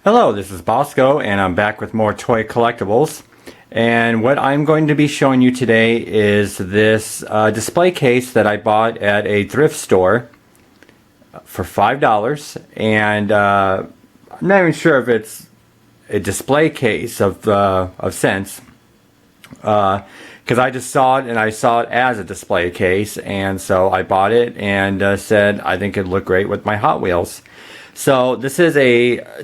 Hello, this is Bosko and I'm back with more toy collectibles. And what I'm going to be showing you today is this display case that I bought at a thrift store for $5. And I'm not even sure if it's a display case of sense. Because I just saw it and I saw it as a display case, and so I bought it and said I think it'd look great with my Hot Wheels. So this is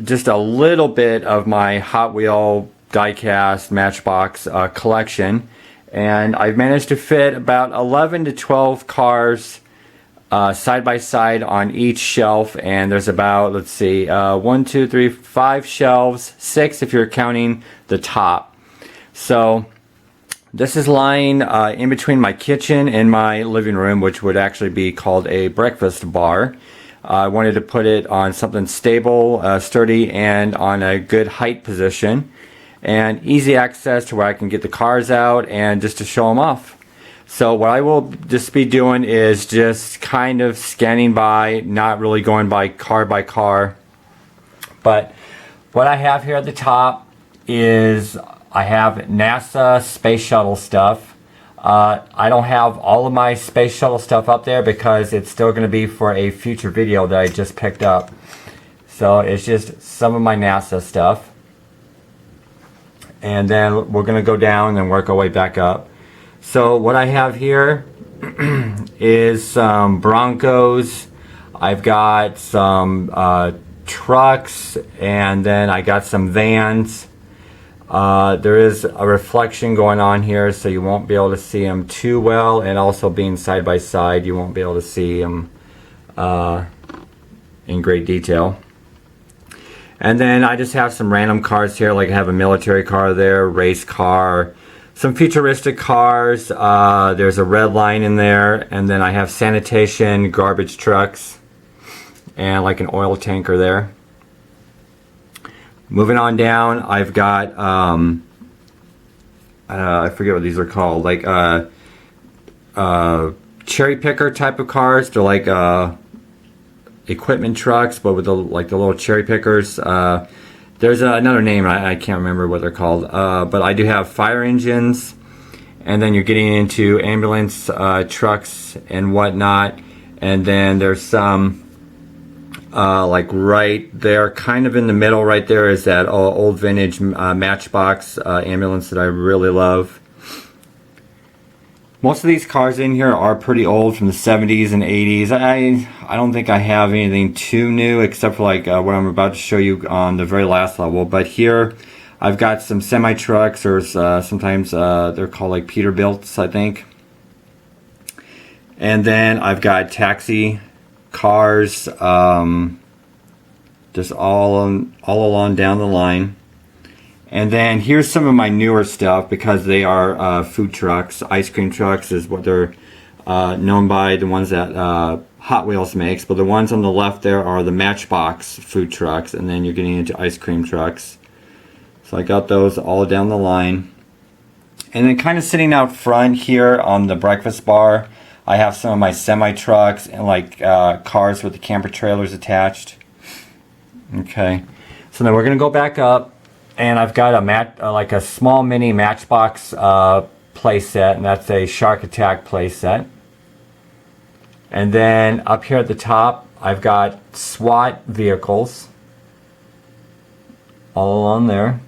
just a little bit of my Hot Wheel diecast Matchbox collection, and I've managed to fit about 11 to 12 cars side by side on each shelf, and there's about, let's see, 1, 2, 3, 5 shelves, 6 if you're counting the top. So this is lying in between my kitchen and my living room, which would actually be called a breakfast bar. I wanted to put it on something stable, sturdy, and on a good height position, and easy access to where I can get the cars out and just to show them off. So what I will just be doing is just kind of scanning by, not really going by car, but what I have here at the top is I have NASA space shuttle stuff. I don't have all of my space shuttle stuff up there because it's still going to be for a future video that I just picked up. So it's just some of my NASA stuff. And then we're going to go down and work our way back up. So what I have here is some Broncos. I've got some trucks, and then I got some vans. There is a reflection going on here, so you won't be able to see them too well, and also being side by side you won't be able to see them in great detail. And then I just have some random cars here, like I have a military car there, race car, some futuristic cars, there's a red line in there, and then I have sanitation, garbage trucks, and like an oil tanker there. Moving on down, I've got, I forget what these are called, like cherry picker type of cars. They're like equipment trucks, but with the little cherry pickers. There's another name, I can't remember what they're called, but I do have fire engines, and then you're getting into ambulance trucks and whatnot, and then there's some like right there, kind of in the middle right there, is that old vintage Matchbox ambulance that I really love. Most of these cars in here are pretty old, from the 70s and 80s. I don't think I have anything too new except for like what I'm about to show you on the very last level. But here I've got some semi-trucks, or sometimes they're called like Peterbilts, I think. And then I've got taxi cars, just all along down the line. And then here's some of my newer stuff, because they are food trucks. Ice cream trucks is what they're known by, the ones that Hot Wheels makes. But the ones on the left there are the Matchbox food trucks, and then you're getting into ice cream trucks. So I got those all down the line. And then kind of sitting out front here on the breakfast bar, I have some of my semi-trucks and like cars with the camper trailers attached. Okay, so then we're going to go back up, and I've got a like a small mini Matchbox play set, and that's a Shark Attack play set. And then up here at the top, I've got SWAT vehicles all along there.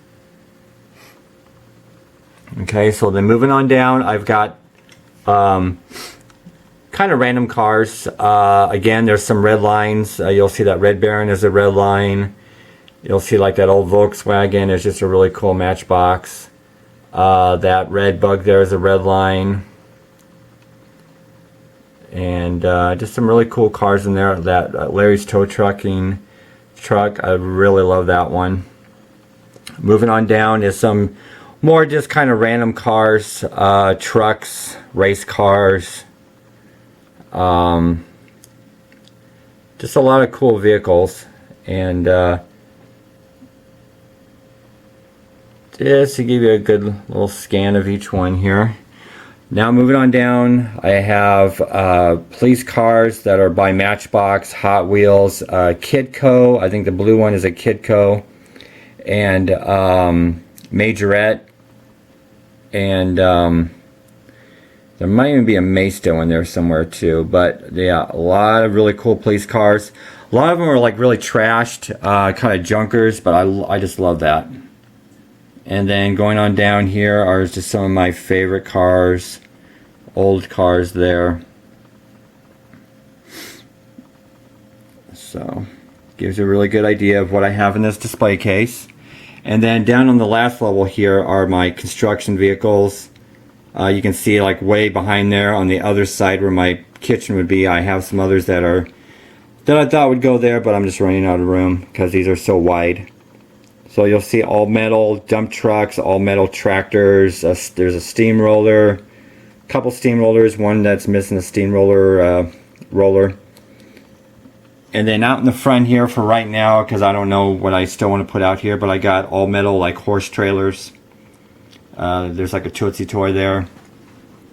Okay, so then moving on down, I've got kind of random cars. Again, there's some red lines. You'll see that Red Baron is a red line. You'll see like that old Volkswagen is just a really cool Matchbox. That red bug there is a red line. And just some really cool cars in there. That Larry's Tow Trucking truck, I really love that one. Moving on down is some more just kind of random cars, trucks, race cars. Just a lot of cool vehicles, and just to give you a good little scan of each one here. Now moving on down, I have police cars that are by Matchbox, Hot Wheels, Kidco. I think the blue one is a Kidco. and majorette, and there might even be a Maisto in there somewhere too. But yeah, a lot of really cool police cars. A lot of them are like really trashed, kind of junkers, but I just love that. And then going on down here are just some of my favorite cars, old cars there. So gives you a really good idea of what I have in this display case. And then down on the last level here are my construction vehicles. You can see like way behind there on the other side where my kitchen would be. I have some others that I thought would go there, but I'm just running out of room because these are so wide. So you'll see all metal dump trucks, all metal tractors. There's a steamroller, a couple steamrollers, one that's missing a steamroller roller. And then out in the front here for right now, because I don't know what I still want to put out here, but I got all metal like horse trailers. There's like a Tootsie toy there.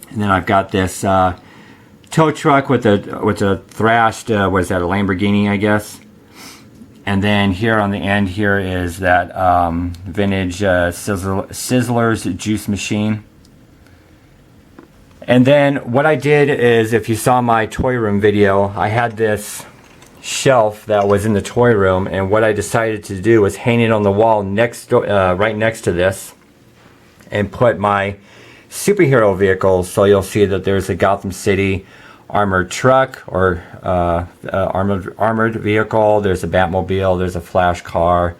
And then I've got this tow truck with a thrashed, what is that, a Lamborghini, I guess. And then here on the end here is that vintage Sizzler's juice machine. And then what I did is, if you saw my toy room video, I had this shelf that was in the toy room, and what I decided to do was hang it on the wall right next to this, and put my superhero vehicles. So you'll see that there's a Gotham City armored truck, or armored vehicle. There's a Batmobile. There's a Flash car.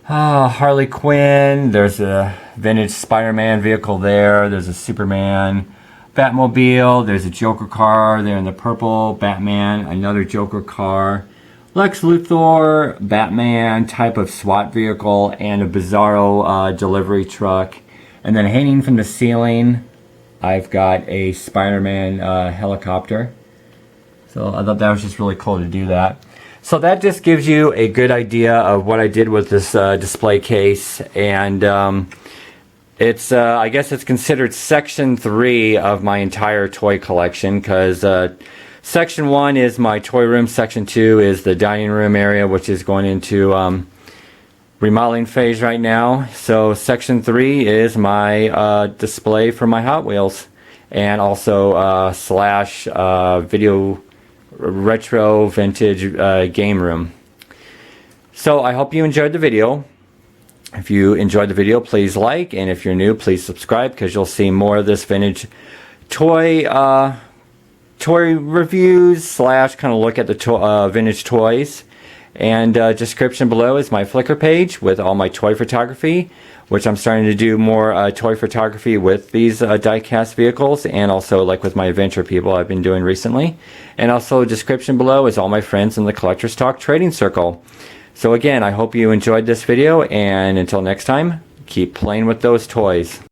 Harley Quinn. There's a vintage Spider-Man vehicle there. There's a Superman Batmobile. There's a Joker car there in the purple. Batman. Another Joker car. Lex Luthor. Batman type of SWAT vehicle, and a Bizarro delivery truck. And then hanging from the ceiling, I've got a Spider-Man helicopter. So I thought that was just really cool to do that. So that just gives you a good idea of what I did with this display case. And it's I guess it's considered section 3 of my entire toy collection, because section 1 is my toy room, section 2 is the dining room area, which is going into remodeling phase right now. So section 3 is my display for my Hot Wheels, and also slash video retro vintage game room. So I hope you enjoyed the video. If you enjoyed the video, please like, and if you're new, please subscribe, because you'll see more of this vintage toy reviews slash kind of look at the vintage toys. And description below is my Flickr page with all my toy photography, which I'm starting to do more toy photography with these die-cast vehicles, and also like with my adventure people I've been doing recently. And also description below is all my friends in the Collectors Talk Trading Circle. So again, I hope you enjoyed this video, and until next time, keep playing with those toys.